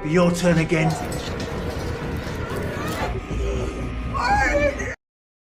Your turn again.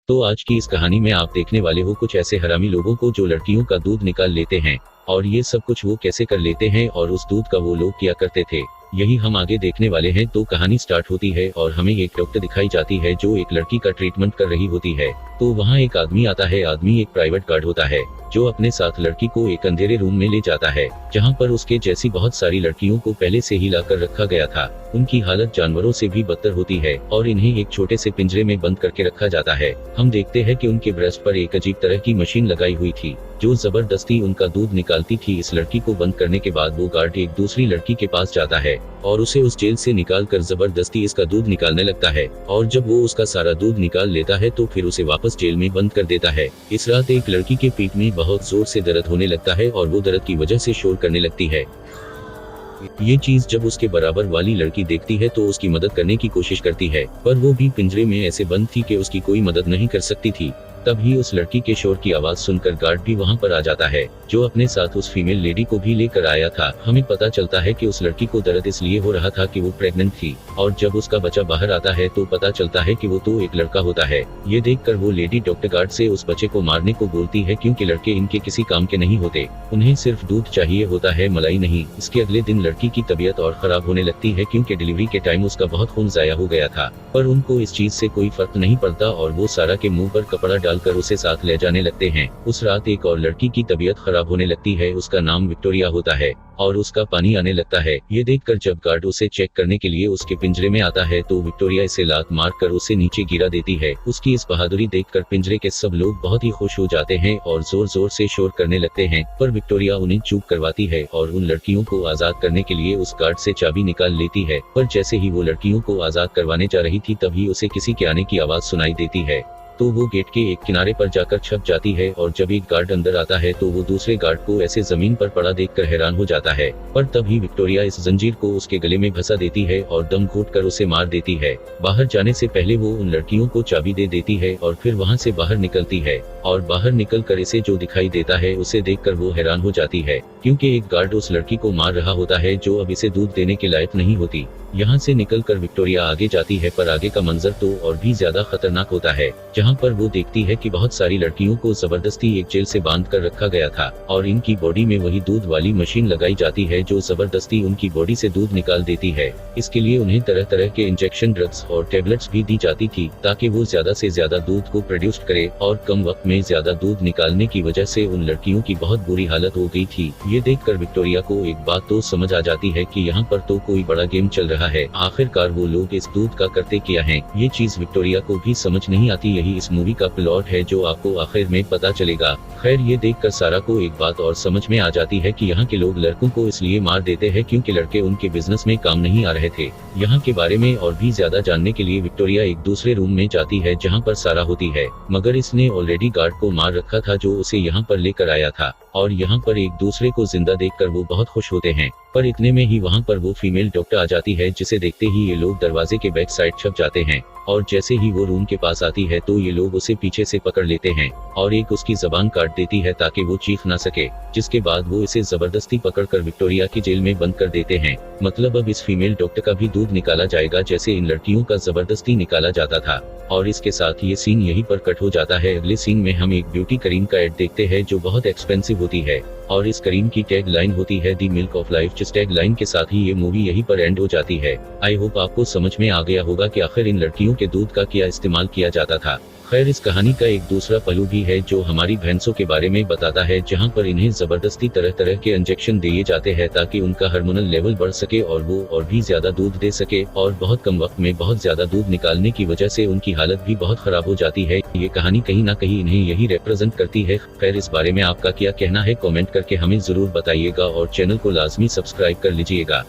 तो आज की इस कहानी में आप देखने वाले हो कुछ ऐसे हरामी लोगों को जो लड़कियों का दूध निकाल लेते हैं, और ये सब कुछ वो कैसे कर लेते हैं और उस दूध का वो लोग क्या करते थे, यही हम आगे देखने वाले हैं। तो कहानी स्टार्ट होती है और हमें एक डॉक्टर दिखाई जाती है जो एक लड़की का ट्रीटमेंट कर रही होती है। तो वहाँ एक आदमी आता है। आदमी एक प्राइवेट गार्ड होता है जो अपने साथ लड़की को एक अंधेरे रूम में ले जाता है जहाँ पर उसके जैसी बहुत सारी लड़कियों को पहले से ही लाकर रखा गया था। उनकी हालत जानवरों से भी बदतर होती है और इन्हें एक छोटे से पिंजरे में बंद करके रखा जाता है। हम देखते हैं कि उनके ब्रेस्ट पर एक अजीब तरह की मशीन लगाई हुई थी जो जबरदस्ती उनका दूध निकालती थी। इस लड़की को बंद करने के बाद वो गार्ड एक दूसरी लड़की के पास जाता है और उसे उस जेल से निकाल कर जबरदस्ती इसका दूध निकालने लगता है, और जब वो उसका सारा दूध निकाल लेता है तो फिर उसे वापस जेल में बंद कर देता है। इस रात एक लड़की के पेट में बहुत जोर से दर्द होने लगता है और वो दर्द की वजह से शोर करने लगती है। ये चीज जब उसके बराबर वाली लड़की देखती है तो उसकी मदद करने की कोशिश करती है, पर वो भी पिंजरे में ऐसे बंद थी कि उसकी कोई मदद नहीं कर सकती थी। तभी उस लड़की के शोर की आवाज सुनकर गार्ड भी वहां पर आ जाता है जो अपने साथ उस फीमेल लेडी को भी लेकर आया था। हमें पता चलता है कि उस लड़की को दर्द इसलिए हो रहा था कि वो प्रेग्नेंट थी, और जब उसका बच्चा बाहर आता है तो पता चलता है कि वो तो एक लड़का होता है। ये देखकर वो लेडी डॉक्टर गार्ड से उस बच्चे को मारने को बोलती है क्योंकि लड़के इनके किसी काम के नहीं होते, उन्हें सिर्फ दूध चाहिए होता है, मलाई नहीं। इसके अगले दिन लड़की की तबीयत और खराब होने लगती है क्योंकि डिलीवरी के टाइम उसका बहुत खून जाया हो गया था, पर उनको इस चीज से कोई फर्क नहीं पड़ता और वो सारा के मुंह पर कपड़ा डालकर उसे साथ ले जाने लगते हैं। उस रात एक और लड़की की तबीयत खराब होने लगती है। उसका नाम विक्टोरिया होता है और उसका पानी आने लगता है। ये देखकर जब गार्ड उसे चेक करने के लिए उसके पिंजरे में आता है तो विक्टोरिया इसे लात मारकर उसे नीचे गिरा देती है। उसकी इस बहादुरी देखकर पिंजरे के सब लोग बहुत ही खुश हो जाते हैं और जोर जोर से शोर करने लगते हैं, पर विक्टोरिया उन्हें चूप करवाती है और उन लड़कियों को आजाद करने के लिए उस गार्ड से चाबी निकाल लेती है। पर जैसे ही वो लड़कियों को आजाद करवाने जा रही थी तभी उसे किसी के आने की आवाज सुनाई देती है, तो वो गेट के एक किनारे पर जाकर छप जाती है। और जब एक गार्ड अंदर आता है तो वो दूसरे गार्ड को ऐसे जमीन पर पड़ा देखकर हैरान हो जाता है, पर तभी विक्टोरिया इस जंजीर को उसके गले में फंसा देती है और दम घोंटकर उसे मार देती है। बाहर जाने से पहले वो उन लड़कियों को चाबी दे देती है और फिर वहाँ से बाहर निकलती है, और बाहर निकलकर इसे जो दिखाई देता है उसे देखकर वो हैरान हो जाती है क्योंकि एक गार्ड उस लड़की को मार रहा होता है जो अब इसे दूध देने के लायक नहीं होती। यहाँ से निकलकर विक्टोरिया आगे जाती है, पर आगे का मंजर तो और भी ज्यादा खतरनाक होता है, जहाँ पर वो देखती है कि बहुत सारी लड़कियों को जबरदस्ती एक जेल से बांध कर रखा गया था और इनकी बॉडी में वही दूध वाली मशीन लगाई जाती है जो जबरदस्ती उनकी बॉडी से दूध निकाल देती है। इसके लिए उन्हें तरह तरह के इंजेक्शन, ड्रग्स और टेबलेट्स भी दी जाती थी ताकि वो ज्यादा से ज्यादा दूध को प्रोड्यूस करे, और कम वक्त में ज्यादा दूध निकालने की वजह से उन लड़कियों की बहुत बुरी हालत हो गई थी। ये देखकर विक्टोरिया को एक बात तो समझ आ जाती है कि यहाँ पर तो कोई बड़ा गेम चल रहा है। आखिरकार वो लोग इस दूध का करते क्या हैं, ये चीज विक्टोरिया को भी समझ नहीं आती। यही इस मूवी का प्लॉट है जो आपको आखिर में पता चलेगा। खैर, ये देखकर सारा को एक बात और समझ में आ जाती है कि यहाँ के लोग लड़कों को इसलिए मार देते हैं क्योंकि लड़के उनके बिजनेस में काम नहीं आ रहे थे। यहाँ के बारे में और भी ज्यादा जानने के लिए विक्टोरिया एक दूसरे रूम में जाती है जहाँ पर सारा होती है, मगर इसने ऑलरेडी गार्ड को मार रखा था जो उसे यहाँ पर लेकर आया था, और यहाँ पर एक दूसरे को जिंदा देखकर वो बहुत खुश होते हैं। पर इतने में ही वहाँ पर वो फीमेल डॉक्टर आ जाती है जिसे देखते ही ये लोग दरवाजे के बैक साइड छप जाते हैं, और जैसे ही वो रूम के पास आती है तो ये लोग उसे पीछे से पकड़ लेते हैं और एक उसकी जबान काट देती है ताकि वो चीख ना सके, जिसके बाद वो इसे जबरदस्ती पकड़कर विक्टोरिया की जेल में बंद कर देते हैं। मतलब अब इस फीमेल डॉक्टर का भी दूध निकाला जाएगा जैसे इन लड़कियों का जबरदस्ती निकाला जाता था। और इसके साथ ये सीन यहीं पर कट हो जाता है। अगले सीन में हम एक ब्यूटी क्रीम का एड देखते हैं जो बहुत एक्सपेंसिव होती है, और इस क्रीम की टैग लाइन होती है दी मिल्क ऑफ लाइफ। जिस टैग लाइन के साथ ही ये मूवी यहीं पर एंड हो जाती है। आई होप आपको समझ में आ गया होगा कि आखिर इन लड़कियों के दूध का क्या इस्तेमाल किया जाता था। खैर, इस कहानी का एक दूसरा पहलू भी है जो हमारी भैंसों के बारे में बताता है, जहां पर इन्हें जबरदस्ती तरह तरह के इंजेक्शन दिए जाते हैं ताकि उनका हार्मोनल लेवल बढ़ सके और वो और भी ज्यादा दूध दे सके, और बहुत कम वक्त में बहुत ज्यादा दूध निकालने की वजह से उनकी हालत भी बहुत खराब हो जाती है। ये कहानी कहीं ना कहीं इन्हें यही रिप्रेजेंट करती है। खैर, इस बारे में आपका क्या कहना है कॉमेंट करके हमें जरूर बताइएगा और चैनल को लाजमी सब्सक्राइब कर लीजिएगा।